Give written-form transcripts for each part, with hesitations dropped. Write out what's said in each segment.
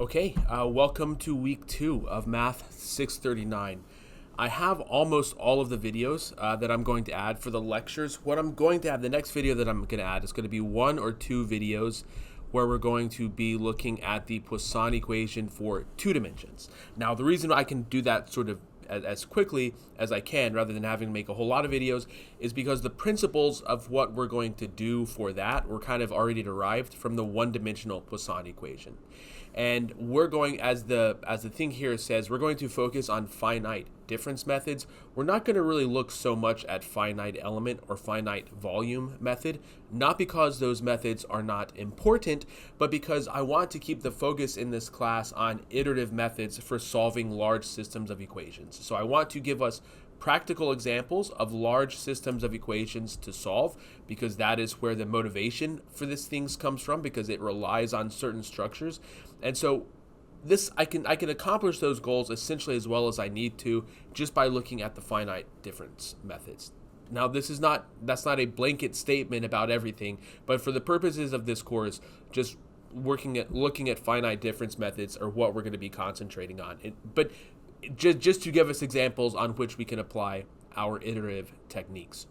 Okay, welcome to week 2 of Math 639. I have almost all of the videos that I'm going to add for the lectures. What I'm going to add, the next video that I'm going to add is going to be 1 or 2 videos where we're going to be looking at the Poisson equation for 2 dimensions. Now, the reason I can do that sort of as quickly as I can rather than having to make a whole lot of videos is because the principles of what we're going to do for that were kind of already derived from the one-dimensional Poisson equation. And we're going, as the thing here says, we're going to focus on finite difference methods. We're not going to really look so much at finite element or finite volume method, not because those methods are not important, but because I want to keep the focus in this class on iterative methods for solving large systems of equations. So I want to give us practical examples of large systems of equations to solve, because that is where the motivation for these things comes from, because it relies on certain structures. And so this I can accomplish those goals essentially as well as I need to just by looking at the finite difference methods. Now, that's not a blanket statement about everything, but for the purposes of this course, just looking at finite difference methods are what we're going to be concentrating on. But just to give us examples on which we can apply our iterative techniques.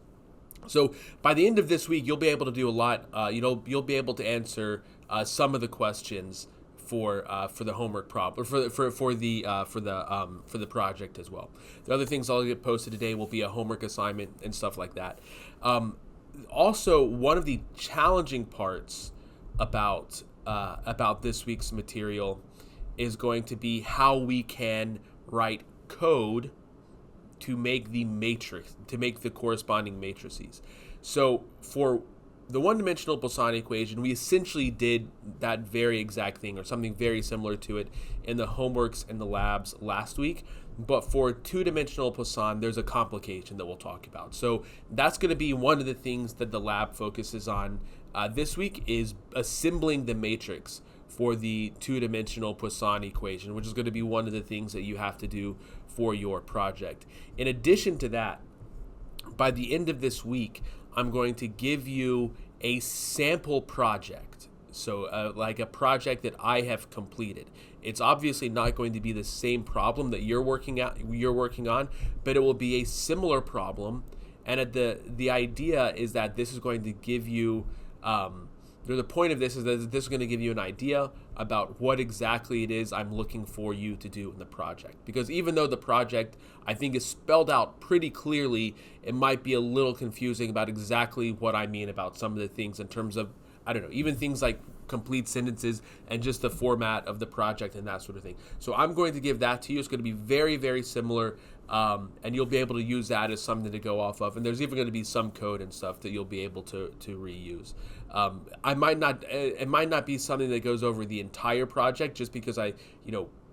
So by the end of this week, you'll be able to do a lot. You'll be able to answer some of the questions for the homework problem, or for the project as well. The other things I'll get posted today will be a homework assignment and stuff like that. Also, one of the challenging parts about this week's material is going to be how we can write code to make the corresponding matrices. So for the one-dimensional Poisson equation, we essentially did that very exact thing, or something very similar to it, in the homeworks and the labs last week. But for two-dimensional Poisson, there's a complication that we'll talk about. So that's going to be one of the things that the lab focuses on this week, is assembling the matrix for the two-dimensional Poisson equation, which is going to be one of the things that you have to do for your project. In addition to that, by the end of this week, I'm going to give you a sample project. So like a project that I have completed. It's obviously not going to be the same problem that you're working on, but it will be a similar problem. And the idea is that this is going to give you the point of this is that this is going to give you an idea about what exactly it is I'm looking for you to do in the project. Because even though the project, I think, is spelled out pretty clearly, it might be a little confusing about exactly what I mean about some of the things in terms of, I don't know, even things like complete sentences and just the format of the project and that sort of thing. So I'm going to give that to you. It's going to be very, very similar, and you'll be able to use that as something to go off of. And there's even going to be some code and stuff that you'll be able to reuse. It might not be something that goes over the entire project, just because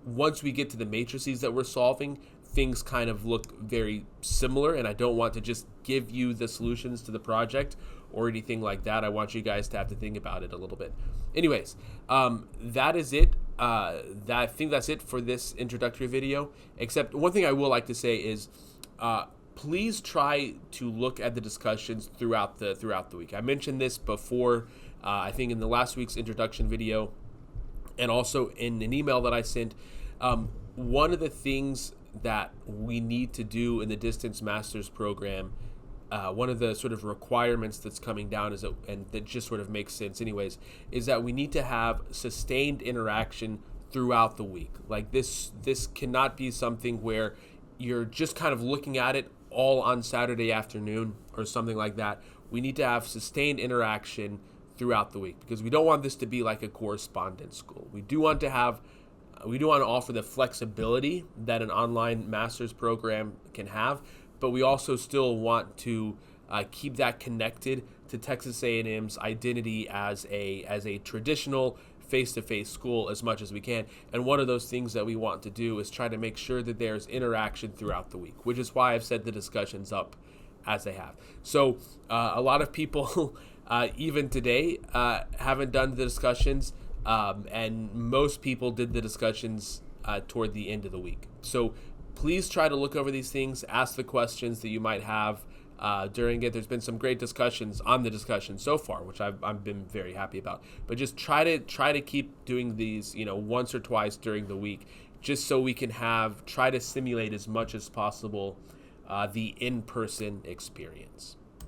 once we get to the matrices that we're solving, things kind of look very similar, and I don't want to just give you the solutions to the project or anything like that. I want you guys to have to think about it a little bit. Anyways, that is it. I think that's it for this introductory video, except one thing I will like to say is please try to look at the discussions throughout the week. I mentioned this before, I think in the last week's introduction video, and also in an email that I sent. One of the things that we need to do in the Distance Masters program, one of the sort of requirements that's coming down and that just sort of makes sense anyways, is that we need to have sustained interaction throughout the week. Like this cannot be something where you're just kind of looking at it all on Saturday afternoon or something like that. We need to have sustained interaction throughout the week, because we don't want this to be like a correspondence school. We do want to offer the flexibility that an online master's program can have, but we also still want to keep that connected to Texas A&M's identity as a traditional face-to-face school as much as we can. And one of those things that we want to do is try to make sure that there's interaction throughout the week, which is why I've set the discussions up as they have. So a lot of people, even today, haven't done the discussions, and most people did the discussions toward the end of the week. So please try to look over these things, ask the questions that you might have during it. There's been some great discussions on the discussion so far, which I've been very happy about. But just try to keep doing these, once or twice during the week, just so we can try to simulate as much as possible the in-person experience.